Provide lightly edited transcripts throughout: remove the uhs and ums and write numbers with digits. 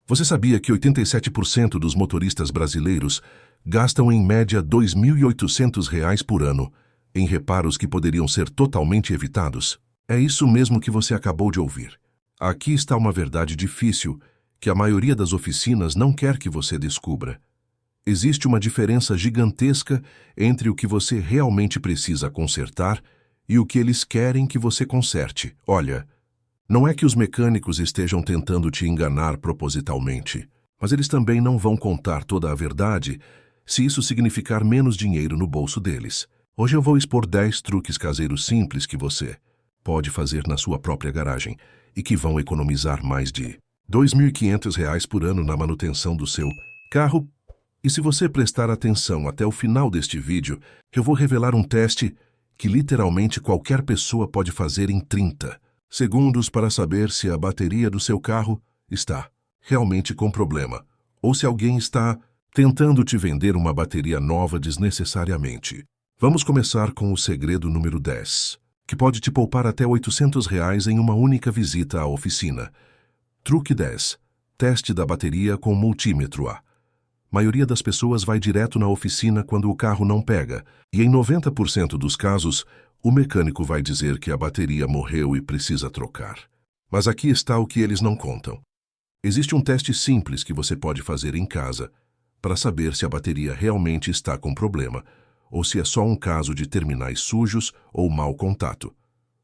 Você sabia que 87% dos motoristas brasileiros gastam em média R$ 2.800 por ano em reparos que poderiam ser totalmente evitados? É isso mesmo que você acabou de ouvir. Aqui está uma verdade difícil que a maioria das oficinas não quer que você descubra. Existe uma diferença gigantesca entre o que você realmente precisa consertar e o que eles querem que você conserte. Olha, não é que os mecânicos estejam tentando te enganar propositalmente, mas eles também não vão contar toda a verdade se isso significar menos dinheiro no bolso deles. Hoje eu vou expor 10 truques caseiros simples que você pode fazer na sua própria garagem e que vão economizar mais de R$ 2.500 por ano na manutenção do seu carro. E se você prestar atenção até o final deste vídeo, eu vou revelar um teste que literalmente qualquer pessoa pode fazer em 30 segundos para saber se a bateria do seu carro está realmente com problema ou se alguém está tentando te vender uma bateria nova desnecessariamente. Vamos começar com o segredo número 10, que pode te poupar até R$ 800 em uma única visita à oficina. Truque 10. Teste da bateria com multímetro. A maioria das pessoas vai direto na oficina quando o carro não pega, e em 90% dos casos, o mecânico vai dizer que a bateria morreu e precisa trocar. Mas aqui está o que eles não contam. Existe um teste simples que você pode fazer em casa para saber se a bateria realmente está com problema ou se é só um caso de terminais sujos ou mau contato.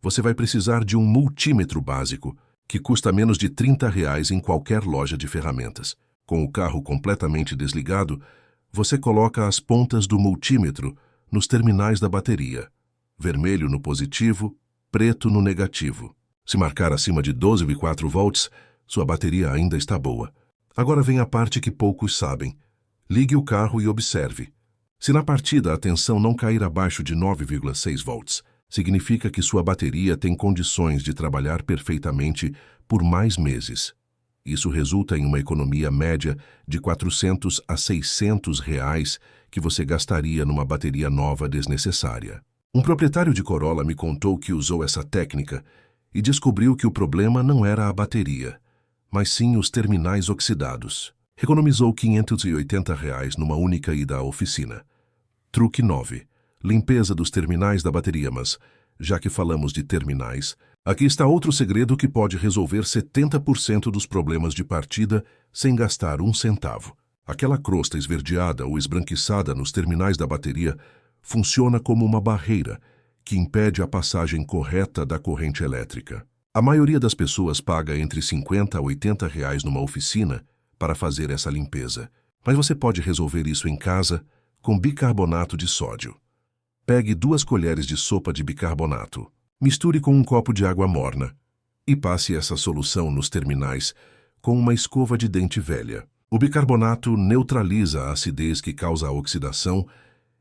Você vai precisar de um multímetro básico que custa menos de R$ 30 em qualquer loja de ferramentas. Com o carro completamente desligado, você coloca as pontas do multímetro nos terminais da bateria. Vermelho no positivo, preto no negativo. Se marcar acima de 12,4 volts, sua bateria ainda está boa. Agora vem a parte que poucos sabem. Ligue o carro e observe. Se na partida a tensão não cair abaixo de 9,6 volts, significa que sua bateria tem condições de trabalhar perfeitamente por mais meses. Isso resulta em uma economia média de R$ 400 a R$ 600 que você gastaria numa bateria nova desnecessária. Um proprietário de Corolla me contou que usou essa técnica e descobriu que o problema não era a bateria, mas sim os terminais oxidados. Economizou R$ 580 numa única ida à oficina. Truque 9. Limpeza dos terminais da bateria. Mas, já que falamos de terminais, aqui está outro segredo que pode resolver 70% dos problemas de partida sem gastar um centavo. Aquela crosta esverdeada ou esbranquiçada nos terminais da bateria funciona como uma barreira que impede a passagem correta da corrente elétrica. A maioria das pessoas paga entre R$ 50 a R$ 80 numa oficina para fazer essa limpeza, mas você pode resolver isso em casa com bicarbonato de sódio. Pegue 2 colheres de sopa de bicarbonato, misture com um copo de água morna e passe essa solução nos terminais com uma escova de dente velha. O bicarbonato neutraliza a acidez que causa a oxidação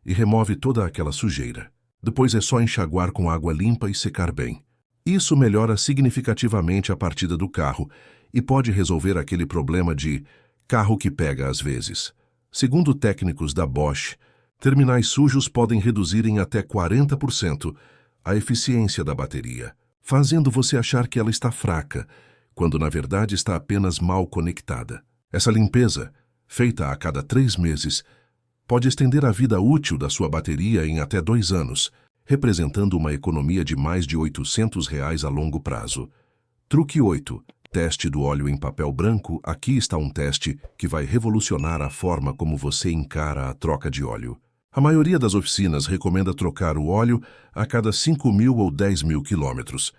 e remove toda aquela sujeira. Depois é só enxaguar com água limpa e secar bem. Isso melhora significativamente a partida do carro e pode resolver aquele problema de carro que pega às vezes. Segundo técnicos da Bosch, terminais sujos podem reduzir em até 40% a eficiência da bateria, fazendo você achar que ela está fraca, quando na verdade está apenas mal conectada. Essa limpeza, feita a cada 3 meses, pode estender a vida útil da sua bateria em até 2 anos, representando uma economia de mais de R$ 800 a longo prazo. Truque 8. Teste do óleo em papel branco. Aqui está um teste que vai revolucionar a forma como você encara a troca de óleo. A maioria das oficinas recomenda trocar o óleo a cada 5.000 ou 10.000 quilômetros,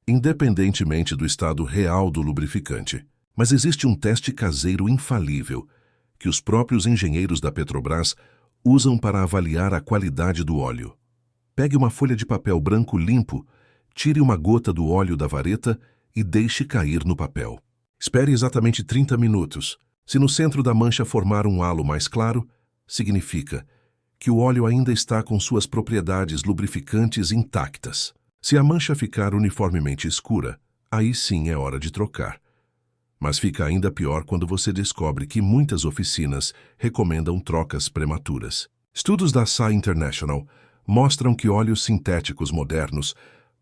independentemente do estado real do lubrificante. Mas existe um teste caseiro infalível que os próprios engenheiros da Petrobras usam para avaliar a qualidade do óleo. Pegue uma folha de papel branco limpo, tire uma gota do óleo da vareta e deixe cair no papel. Espere exatamente 30 minutos. Se no centro da mancha formar um halo mais claro, significa que o óleo ainda está com suas propriedades lubrificantes intactas. Se a mancha ficar uniformemente escura, aí sim é hora de trocar. Mas fica ainda pior quando você descobre que muitas oficinas recomendam trocas prematuras. Estudos da SAE International mostram que óleos sintéticos modernos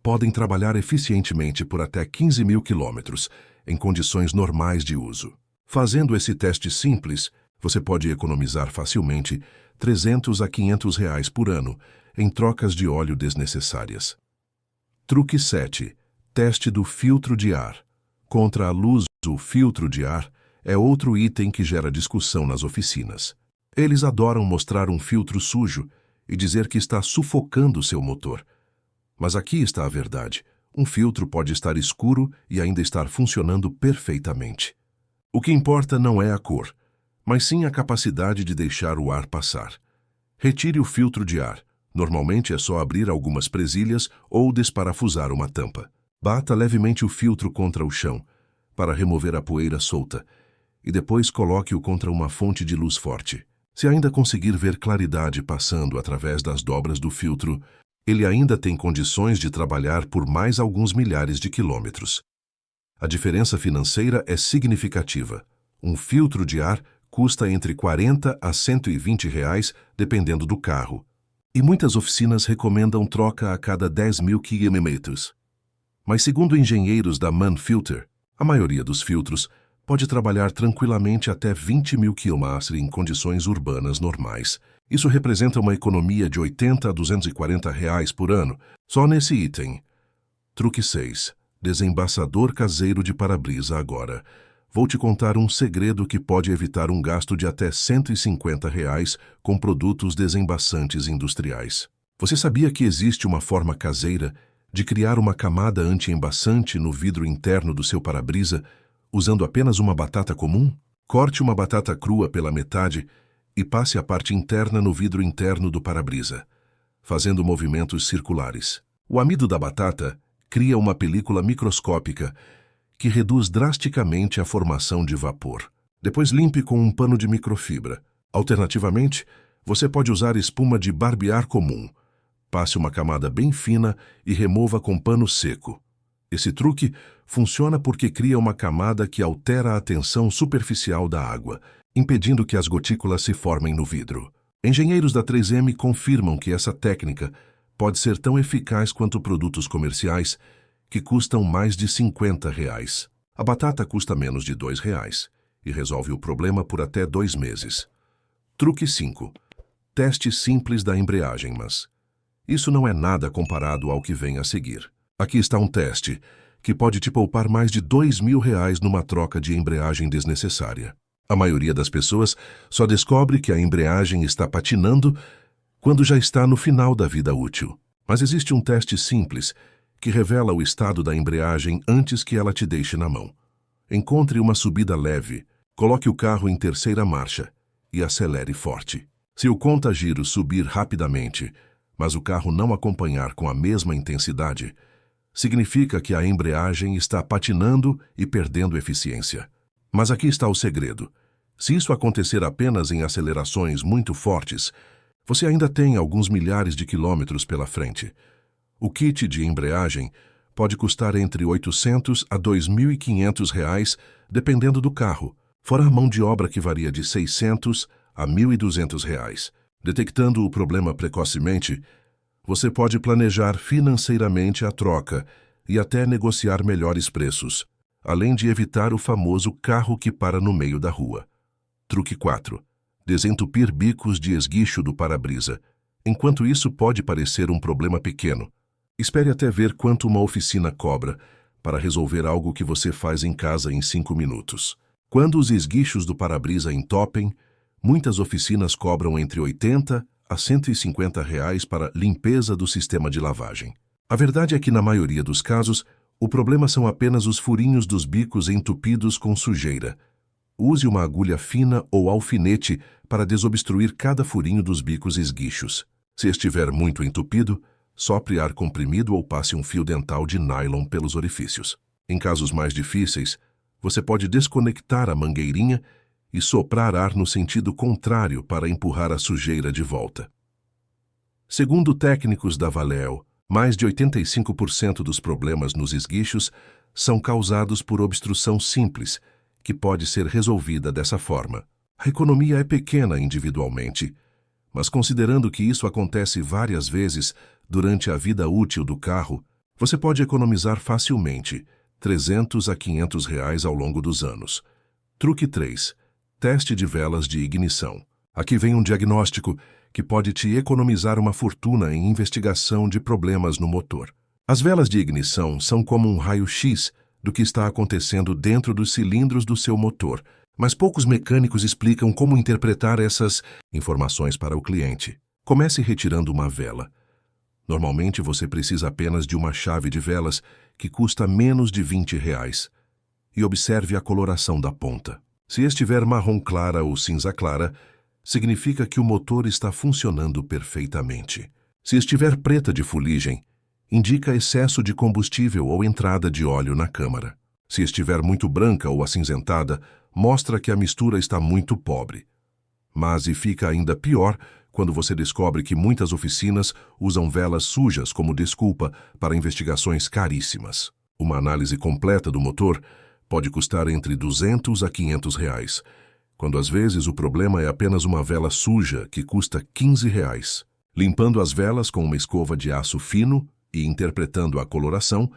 podem trabalhar eficientemente por até 15.000 quilômetros em condições normais de uso. Fazendo esse teste simples, você pode economizar facilmente R$ 300 a R$ 500 por ano em trocas de óleo desnecessárias. Truque 7. Teste do filtro de ar. Contra a luz, o filtro de ar é outro item que gera discussão nas oficinas. Eles adoram mostrar um filtro sujo e dizer que está sufocando seu motor. Mas aqui está a verdade. Um filtro pode estar escuro e ainda estar funcionando perfeitamente. O que importa não é a cor, mas sim a capacidade de deixar o ar passar. Retire o filtro de ar. Normalmente é só abrir algumas presilhas ou desparafusar uma tampa. Bata levemente o filtro contra o chão para remover a poeira solta e depois coloque-o contra uma fonte de luz forte. Se ainda conseguir ver claridade passando através das dobras do filtro, ele ainda tem condições de trabalhar por mais alguns milhares de quilômetros. A diferença financeira é significativa. Um filtro de ar custa entre R$ 40 a R$ 120, dependendo do carro. E muitas oficinas recomendam troca a cada 10.000 km. Mas segundo engenheiros da MAN Filter, a maioria dos filtros pode trabalhar tranquilamente até 20.000 km em condições urbanas normais. Isso representa uma economia de R$ 80 a R$ 240 por ano, só nesse item. Truque 6. Desembaçador caseiro de para-brisa agora. Vou te contar um segredo que pode evitar um gasto de até R$ 150 com produtos desembaçantes industriais. Você sabia que existe uma forma caseira de criar uma camada anti-embaçante no vidro interno do seu para-brisa usando apenas uma batata comum? Corte uma batata crua pela metade e passe a parte interna no vidro interno do para-brisa, fazendo movimentos circulares. O amido da batata cria uma película microscópica que reduz drasticamente a formação de vapor. Depois limpe com um pano de microfibra. Alternativamente, você pode usar espuma de barbear comum. Passe uma camada bem fina e remova com pano seco. Esse truque funciona porque cria uma camada que altera a tensão superficial da água, impedindo que as gotículas se formem no vidro. Engenheiros da 3M confirmam que essa técnica pode ser tão eficaz quanto produtos comerciais que custam mais de R$ 50. A batata custa menos de R$ 2 e resolve o problema por até 2 meses. Truque 5. Teste simples da embreagem, mas isso não é nada comparado ao que vem a seguir. Aqui está um teste que pode te poupar mais de R$ 2.000 numa troca de embreagem desnecessária. A maioria das pessoas só descobre que a embreagem está patinando quando já está no final da vida útil. Mas existe um teste simples que revela o estado da embreagem antes que ela te deixe na mão. Encontre uma subida leve, coloque o carro em terceira marcha e acelere forte. Se o conta-giro subir rapidamente, mas o carro não acompanhar com a mesma intensidade, significa que a embreagem está patinando e perdendo eficiência. Mas aqui está o segredo. Se isso acontecer apenas em acelerações muito fortes, você ainda tem alguns milhares de quilômetros pela frente. O kit de embreagem pode custar entre R$ 800 a R$ 2.500, dependendo do carro, fora a mão de obra que varia de R$ 600 a R$ 1.200. Detectando o problema precocemente, você pode planejar financeiramente a troca e até negociar melhores preços, além de evitar o famoso carro que para no meio da rua. Truque 4. Desentupir bicos de esguicho do para-brisa. Enquanto isso pode parecer um problema pequeno, espere até ver quanto uma oficina cobra para resolver algo que você faz em casa em 5 minutos. Quando os esguichos do para-brisa entopem, muitas oficinas cobram entre R$ 80 a R$ 150 para limpeza do sistema de lavagem. A verdade é que, na maioria dos casos, o problema são apenas os furinhos dos bicos entupidos com sujeira. Use uma agulha fina ou alfinete para desobstruir cada furinho dos bicos esguichos. Se estiver muito entupido, sopre ar comprimido ou passe um fio dental de nylon pelos orifícios. Em casos mais difíceis, você pode desconectar a mangueirinha e soprar ar no sentido contrário para empurrar a sujeira de volta. Segundo técnicos da Valeo, mais de 85% dos problemas nos esguichos são causados por obstrução simples, que pode ser resolvida dessa forma. A economia é pequena individualmente, mas considerando que isso acontece várias vezes durante a vida útil do carro, você pode economizar facilmente R$ 300 a R$ 500 ao longo dos anos. Truque 3. Teste de velas de ignição. Aqui vem um diagnóstico que pode te economizar uma fortuna em investigação de problemas no motor. As velas de ignição são como um raio-x do que está acontecendo dentro dos cilindros do seu motor, mas poucos mecânicos explicam como interpretar essas informações para o cliente. Comece retirando uma vela. Normalmente você precisa apenas de uma chave de velas que custa menos de R$20. E observe a coloração da ponta. Se estiver marrom clara ou cinza clara, significa que o motor está funcionando perfeitamente. Se estiver preta de fuligem, indica excesso de combustível ou entrada de óleo na câmara. Se estiver muito branca ou acinzentada, mostra que a mistura está muito pobre. Mas fica ainda pior quando você descobre que muitas oficinas usam velas sujas como desculpa para investigações caríssimas. Uma análise completa do motor pode custar entre R$200 a R$500, quando às vezes o problema é apenas uma vela suja que custa R$15. Limpando as velas com uma escova de aço fino e interpretando a coloração,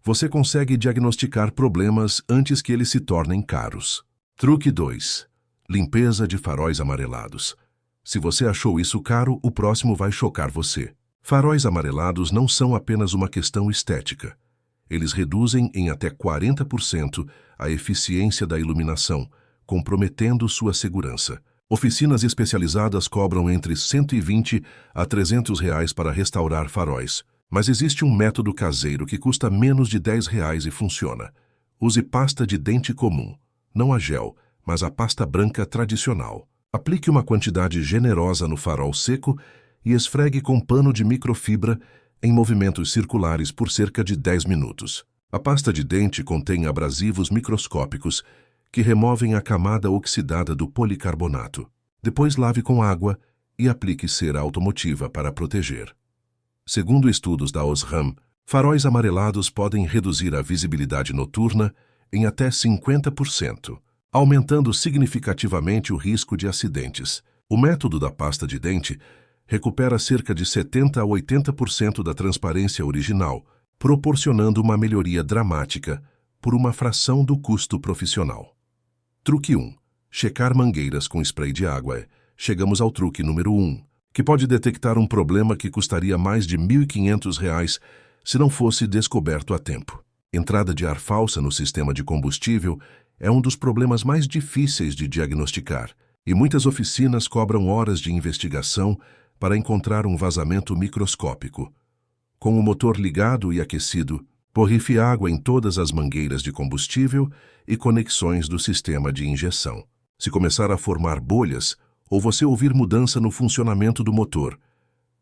você consegue diagnosticar problemas antes que eles se tornem caros. Truque 2. Limpeza de faróis amarelados. Se você achou isso caro, o próximo vai chocar você. Faróis amarelados não são apenas uma questão estética. Eles reduzem em até 40% a eficiência da iluminação, comprometendo sua segurança. Oficinas especializadas cobram entre R$120 a R$300 para restaurar faróis. Mas existe um método caseiro que custa menos de R$10 e funciona. Use pasta de dente comum, não a gel, mas a pasta branca tradicional. Aplique uma quantidade generosa no farol seco e esfregue com pano de microfibra em movimentos circulares por cerca de 10 minutos. A pasta de dente contém abrasivos microscópicos que removem a camada oxidada do policarbonato. Depois lave com água e aplique cera automotiva para proteger. Segundo estudos da Osram, faróis amarelados podem reduzir a visibilidade noturna em até 50%, aumentando significativamente o risco de acidentes. O método da pasta de dente recupera cerca de 70 a 80% da transparência original, proporcionando uma melhoria dramática por uma fração do custo profissional. Truque 1. Checar mangueiras com spray de água. Chegamos ao truque número 1, que pode detectar um problema que custaria mais de R$1.500 se não fosse descoberto a tempo. Entrada de ar falsa no sistema de combustível é um dos problemas mais difíceis de diagnosticar, e muitas oficinas cobram horas de investigação para encontrar um vazamento microscópico. Com o motor ligado e aquecido, borrife água em todas as mangueiras de combustível e conexões do sistema de injeção. Se começar a formar bolhas, ou você ouvir mudança no funcionamento do motor,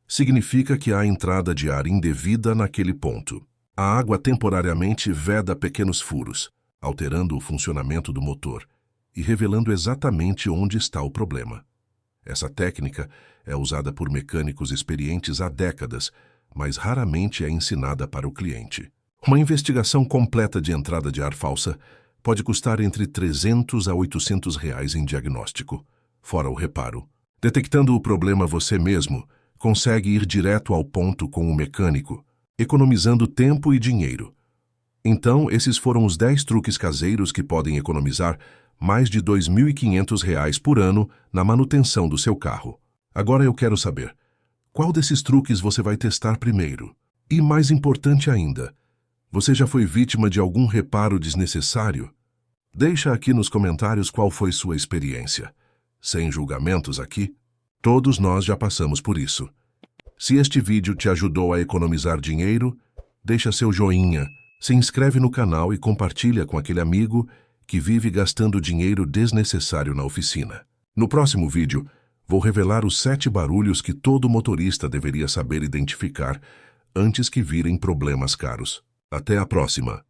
significa que há entrada de ar indevida naquele ponto. A água temporariamente veda pequenos furos, alterando o funcionamento do motor e revelando exatamente onde está o problema. Essa técnica é usada por mecânicos experientes há décadas, mas raramente é ensinada para o cliente. Uma investigação completa de entrada de ar falsa pode custar entre R$300 a R$800 em diagnóstico, fora o reparo. Detectando o problema você mesmo, consegue ir direto ao ponto com o mecânico, economizando tempo e dinheiro. Então, esses foram os 10 truques caseiros que podem economizar mais de R$2.500 por ano na manutenção do seu carro. Agora eu quero saber, qual desses truques você vai testar primeiro? E mais importante ainda, você já foi vítima de algum reparo desnecessário? Deixa aqui nos comentários qual foi sua experiência. Sem julgamentos aqui, todos nós já passamos por isso. Se este vídeo te ajudou a economizar dinheiro, deixa seu joinha, se inscreve no canal e compartilha com aquele amigo que vive gastando dinheiro desnecessário na oficina. No próximo vídeo, vou revelar os 7 barulhos que todo motorista deveria saber identificar antes que virem problemas caros. Até a próxima!